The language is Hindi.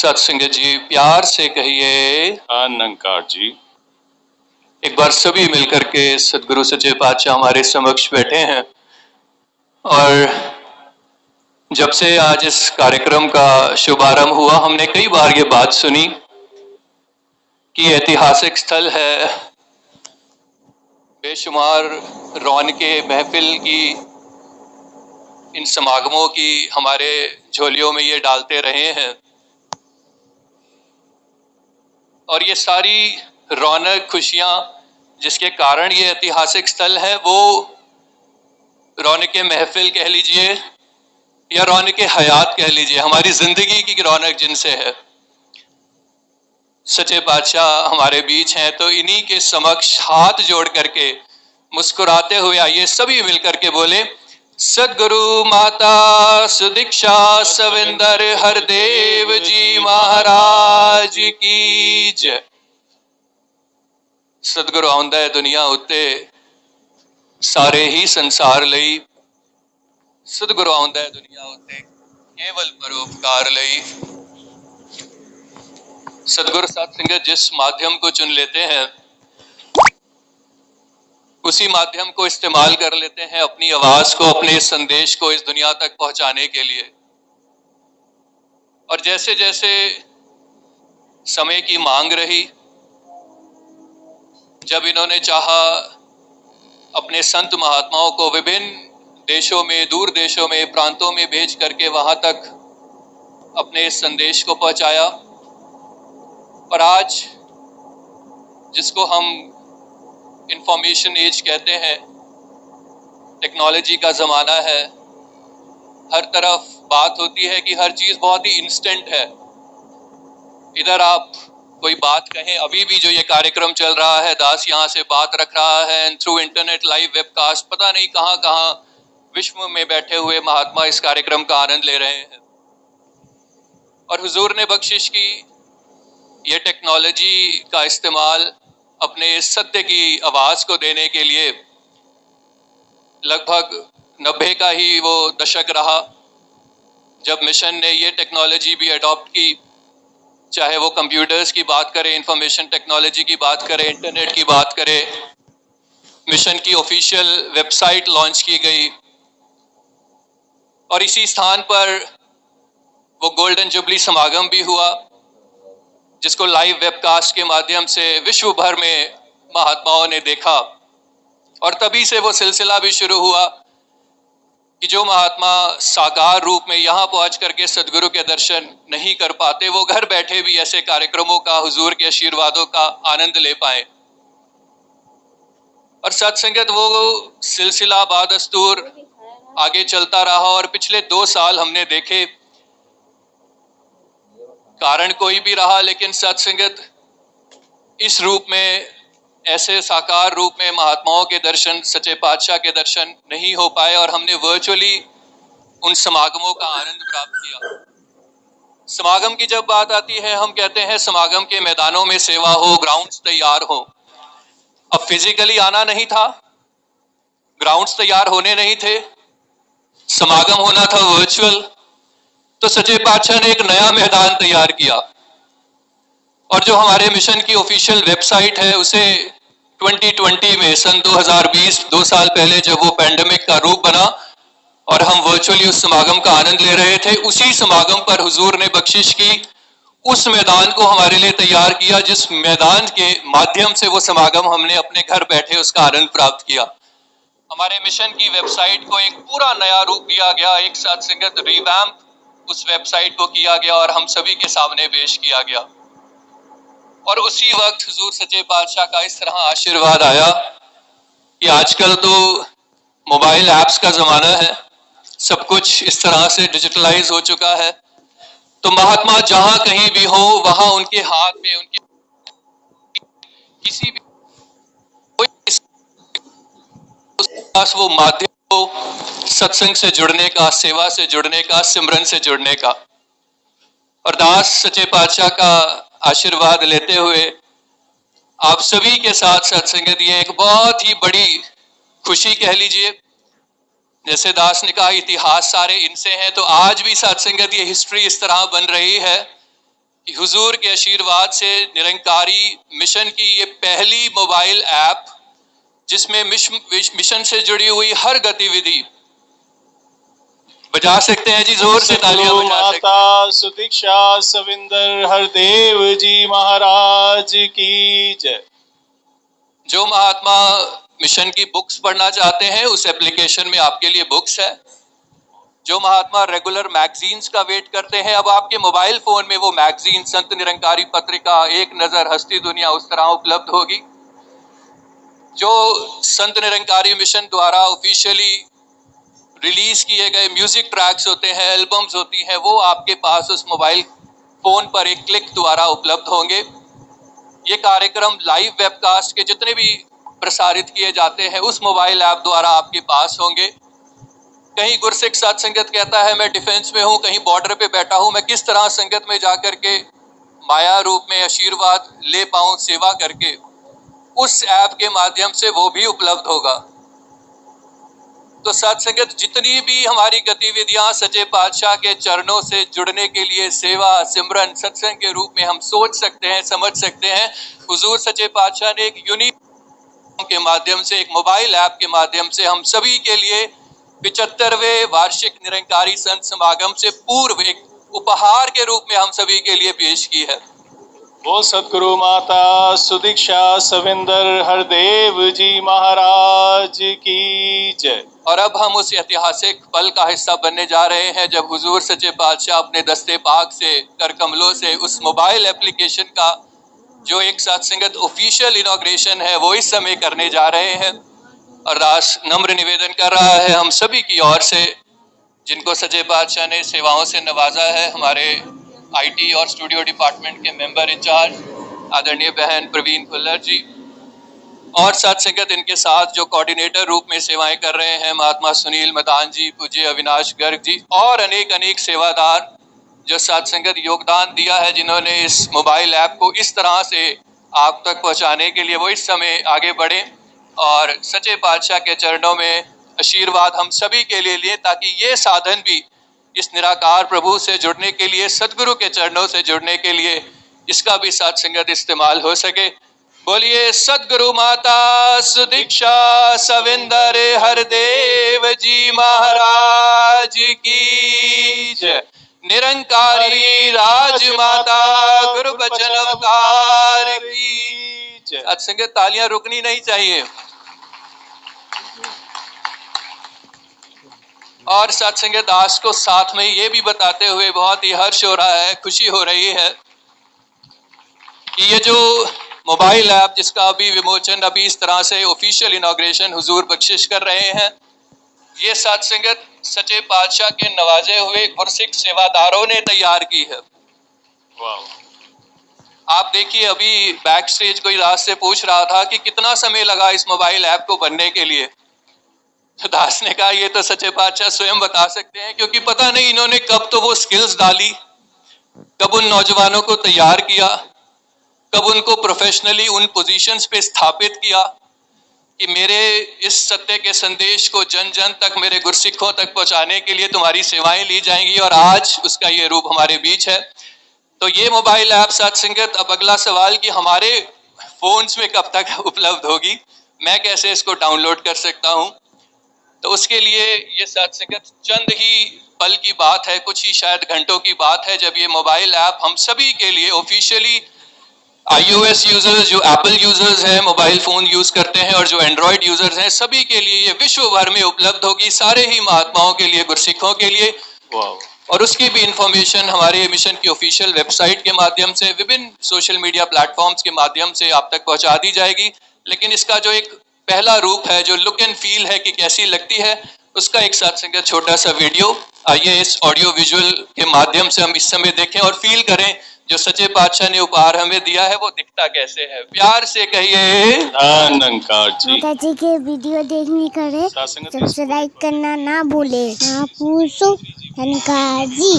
सत्संगत जी प्यार से कहिए नंकार जी। एक बार सभी मिलकर के सदगुरु सच्चे पातशाह हमारे समक्ष बैठे हैं और जब से आज इस कार्यक्रम का शुभारंभ हुआ हमने कई बार ये बात सुनी कि ऐतिहासिक स्थल है, बेशुमार रौनके महफिल की इन समागमों की हमारे झोलियों में ये डालते रहे हैं और ये सारी रौनक खुशियां जिसके कारण ये ऐतिहासिक स्थल है वो रौनक महफिल कह लीजिए या रौनक हयात कह लीजिए, हमारी जिंदगी की रौनक जिनसे है। सच्चे बादशाह हमारे बीच हैं तो इन्हीं के समक्ष हाथ जोड़ करके मुस्कुराते हुए आइए सभी मिलकर के बोले सदगुरु माता सुदीक्षा सविंदर हरदेव जी महाराज की जय। सदगुरु आउंदा है दुनिया उत्ते सारे ही संसार लई, सदगुरु आउंदा है दुनिया उत्ते केवल परोपकार लई। सदगुरु साध संगत जिस माध्यम को चुन लेते हैं उसी माध्यम को इस्तेमाल कर लेते हैं अपनी आवाज को, अपने संदेश को इस दुनिया तक पहुंचाने के लिए। और जैसे जैसे समय की मांग रही, जब इन्होंने चाहा अपने संत महात्माओं को विभिन्न देशों में, दूर देशों में, प्रांतों में भेज करके वहां तक अपने संदेश को पहुंचाया। और आज जिसको हम इंफॉर्मेशन एज कहते हैं, टेक्नोलॉजी का जमाना है, हर तरफ बात होती है कि हर चीज बहुत ही इंस्टेंट है। इधर आप कोई बात कहें, अभी भी जो ये कार्यक्रम चल रहा है, दास यहाँ से बात रख रहा है and through internet live webcast, पता नहीं कहां कहां विश्व में बैठे हुए महात्मा इस कार्यक्रम का आनंद ले रहे हैं। और हुजूर ने बख्शिश की ये टेक्नोलॉजी का इस्तेमाल अपने सत्य की आवाज को देने के लिए लगभग 90 का ही वो दशक रहा जब मिशन ने ये टेक्नोलॉजी भी अडॉप्ट की। चाहे वो कंप्यूटर्स की बात करें, इंफॉर्मेशन टेक्नोलॉजी की बात करें, इंटरनेट की बात करें, मिशन की ऑफिशियल वेबसाइट लॉन्च की गई। और इसी स्थान पर वो गोल्डन जुबली समागम भी हुआ जिसको लाइव वेबकास्ट के माध्यम से विश्व भर में महात्माओं ने देखा। और तभी से वो सिलसिला भी शुरू हुआ कि जो महात्मा साकार रूप में यहाँ पहुंच करके सदगुरु के दर्शन नहीं कर पाते, वो घर बैठे भी ऐसे कार्यक्रमों का, हुजूर के आशीर्वादों का आनंद ले पाए। और सत्संगत वो सिलसिला बादस्तूर आगे चलता रहा और पिछले 2 साल हमने देखे, कारण कोई भी रहा लेकिन सत्संगत इस रूप में, ऐसे साकार रूप में महात्माओं के दर्शन, सच्चे पातशाह के दर्शन नहीं हो पाए और हमने वर्चुअली उन समागमों का आनंद प्राप्त किया। समागम की जब बात आती है, हम कहते हैं समागम के मैदानों में सेवा हो, ग्राउंड्स तैयार हो। अब फिजिकली आना नहीं था, ग्राउंड्स तैयार होने नहीं थे, समागम होना था वर्चुअल। तो सच्चे पातशाह ने एक नया मैदान तैयार किया और जो हमारे मिशन की ऑफिशियल वेबसाइट है उसे 2020 में, सन 2020, 2 साल पहले जब वो पैंडेमिक का रूप बना और हम वर्चुअली उस समागम का आनंद ले रहे थे, उसी समागम पर हुजूर ने बख्शिश की उस मैदान को हमारे लिए तैयार किया जिस मैदान के माध्यम से वो समागम हमने अपने घर बैठे उसका आनंद प्राप्त किया। हमारे मिशन की वेबसाइट को एक पूरा नया रूप दिया गया, एक साथ संगत रिवैम्प उस वेबसाइट को किया गया और हम सभी के सामने पेश किया गया। और उसी वक्त हुजूर सच्चे पातशाह का इस तरह आशीर्वाद आया कि आजकल तो मोबाइल ऐप्स का जमाना है, सब कुछ इस तरह से डिजिटलाइज हो चुका है। तो महात्मा जहां कहीं भी हो, वहां उनके हाथ में, उनके किसी भी पास वो माध्यम हो सत्संग से जुड़ने का, सेवा से जुड़ने का, सिमरन से जुड़ने का। और दास सच्चे पातशाह का आशीर्वाद लेते हुए आप सभी के साथ सत्संगत ये एक बहुत ही बड़ी खुशी कह लीजिए। जैसे दास ने कहा इतिहास सारे इनसे हैं, तो आज भी सत्संगत ये हिस्ट्री इस तरह बन रही है कि हुजूर के आशीर्वाद से निरंकारी मिशन की ये पहली मोबाइल ऐप जिसमें मिशन से जुड़ी हुई हर गतिविधि बजा सकते हैं जी, जोर से तालियां बजा सकते हैं। माता सुदीक्षा सविंदर हरदेव जी महाराज की जय। जो महात्मा मिशन की बुक्स पढ़ना चाहते हैं उस एप्लीकेशन में आपके लिए बुक्स है। जो महात्मा रेगुलर मैगजीन्स का वेट करते हैं, अब आपके मोबाइल फोन में वो मैगजीन संत निरंकारी पत्रिका, एक नजर, हस्ती दुनिया उस तरह उपलब्ध होगी। जो संत निरंकारी मिशन द्वारा ऑफिशियली रिलीज किए गए म्यूजिक ट्रैक्स होते हैं, एल्बम्स होती हैं, वो आपके पास उस मोबाइल फोन पर एक क्लिक द्वारा उपलब्ध होंगे। ये कार्यक्रम लाइव वेबकास्ट के जितने भी प्रसारित किए जाते हैं उस मोबाइल ऐप द्वारा आपके पास होंगे। कहीं गुरसिख सत्संगत कहता है मैं डिफेंस में हूं, कहीं बॉर्डर पे बैठा हूं, मैं किस तरह संगत में जाकर के माया रूप में आशीर्वाद ले पाऊं सेवा करके, उस ऐप के माध्यम से वो भी उपलब्ध होगा। तो सत्संगत जितनी भी हमारी गतिविधियां सच्चे पातशाह के चरणों से जुड़ने के लिए सेवा सिमरन सत्संग के रूप में हम सोच सकते हैं, समझ सकते हैं, हुजूर सच्चे पातशाह ने एक यूनिक के माध्यम से, एक मोबाइल ऐप के माध्यम से हम सभी के लिए 75वें वार्षिक निरंकारी संत समागम से पूर्व एक उपहार के रूप में हम सभी के लिए पेश की है। बोल सतगुरु माता सुदीक्षा सविंदर हरदेव जी महाराज की जय। और अब हम उस ऐतिहासिक पल का हिस्सा बनने जा रहे हैं जब हुजूर सच्चे पातशाह अपने दस्ते पाक से, कर कमलों से उस मोबाइल एप्लीकेशन का जो एक सत्संगत ऑफिशियल इनॉग्रेशन है वो इस समय करने जा रहे हैं। और दास नम्र निवेदन कर रहा है हम सभी की ओर से, जिनको सच्चे पातशाह ने सेवाओं से नवाजा है, हमारे आईटी और स्टूडियो डिपार्टमेंट के मेंबर इंचार्ज आदरणीय बहन प्रवीण खुल्लर जी, और सत्संगत इनके साथ जो कोऑर्डिनेटर रूप में सेवाएं कर रहे हैं महात्मा सुनील मदान जी, पूज्य अविनाश गर्ग जी, और अनेक अनेक सेवादार जो सत्संगत योगदान दिया है, जिन्होंने इस मोबाइल ऐप को इस तरह से आप तक पहुंचाने के लिए वो इस समय आगे बढ़े और सच्चे पातशाह के चरणों में आशीर्वाद हम सभी के लिए लिए, ताकि ये साधन भी इस निराकार प्रभु से जुड़ने के लिए, सदगुरु के चरणों से जुड़ने के लिए, इसका भी सत्संगत इस्तेमाल हो सके। बोलिए सदगुरु माता सुदीक्षा सविंदर हरदेव जी महाराज की जय। निरंकारी राजमाता गुरु बचन अवतार की जय। सत्संगत तालियां रुकनी नहीं चाहिए। और सत्संगत दास को साथ में ये भी बताते हुए बहुत ही हर्ष हो रहा है, खुशी हो रही है कि ये जो मोबाइल ऐप जिसका अभी विमोचन, अभी इस तरह से ऑफिशियल इनॉग्रेशन हुजूर बख्शिश कर रहे हैं, ये सत्संगत सच्चे पातशाह के नवाजे हुए गुरसिख सेवादारों ने तैयार की है। आप देखिए, अभी बैक स्टेज कोई रात से पूछ रहा था कि कितना समय लगा इस मोबाइल ऐप को बनने के लिए, तो दास ने कहा ये तो सच्चे पातशाह स्वयं बता सकते हैं, क्योंकि पता नहीं इन्होंने कब तो वो स्किल्स डाली, कब उन नौजवानों को तैयार किया, कब उनको प्रोफेशनली उन पोजीशंस पे स्थापित किया कि मेरे इस सत्य के संदेश को जन जन तक, मेरे गुरसिखों तक पहुंचाने के लिए तुम्हारी सेवाएं ली जाएंगी, और आज उसका ये रूप हमारे बीच है। तो ये मोबाइल ऐप सत्संगत, अब अगला सवाल कि हमारे फोन्स में कब तक उपलब्ध होगी, मैं कैसे इसको डाउनलोड कर सकता हूं। तो उसके लिए ये सत्संगत चंद ही पल की बात है, कुछ ही शायद घंटों की बात है, जब ये मोबाइल ऐप हम सभी के लिए ऑफिशियली iOS यूजर्स, जो एप्पल यूजर्स हैं, मोबाइल फोन यूज करते हैं, और जो एंड्रॉइड यूजर्स हैं, सभी के लिए ये विश्व भर में उपलब्ध होगी, सारे ही महात्माओं के लिए, गुरसिखों के लिए। और उसकी भी इंफॉर्मेशन हमारे मिशन की ऑफिशियल वेबसाइट के माध्यम से, विभिन्न सोशल मीडिया प्लेटफॉर्म्स के माध्यम से आप तक पहुंचा दी जाएगी। लेकिन इसका जो एक पहला रूप है, जो लुक एंड फील है कि कैसी लगती है, उसका एक सत्संगत छोटा सा वीडियो आइए इस ऑडियो विजुअल के माध्यम से हम इस समय देखें और फील करें जो सच्चे पातशाह ने उपहार हमें दिया है वो दिखता कैसे है। प्यार से कहिए धन्यकार जी। माता जी के वीडियो देखने करे सब्सक्राइब करना ना भूले। ना पूछो धन्यकार जी।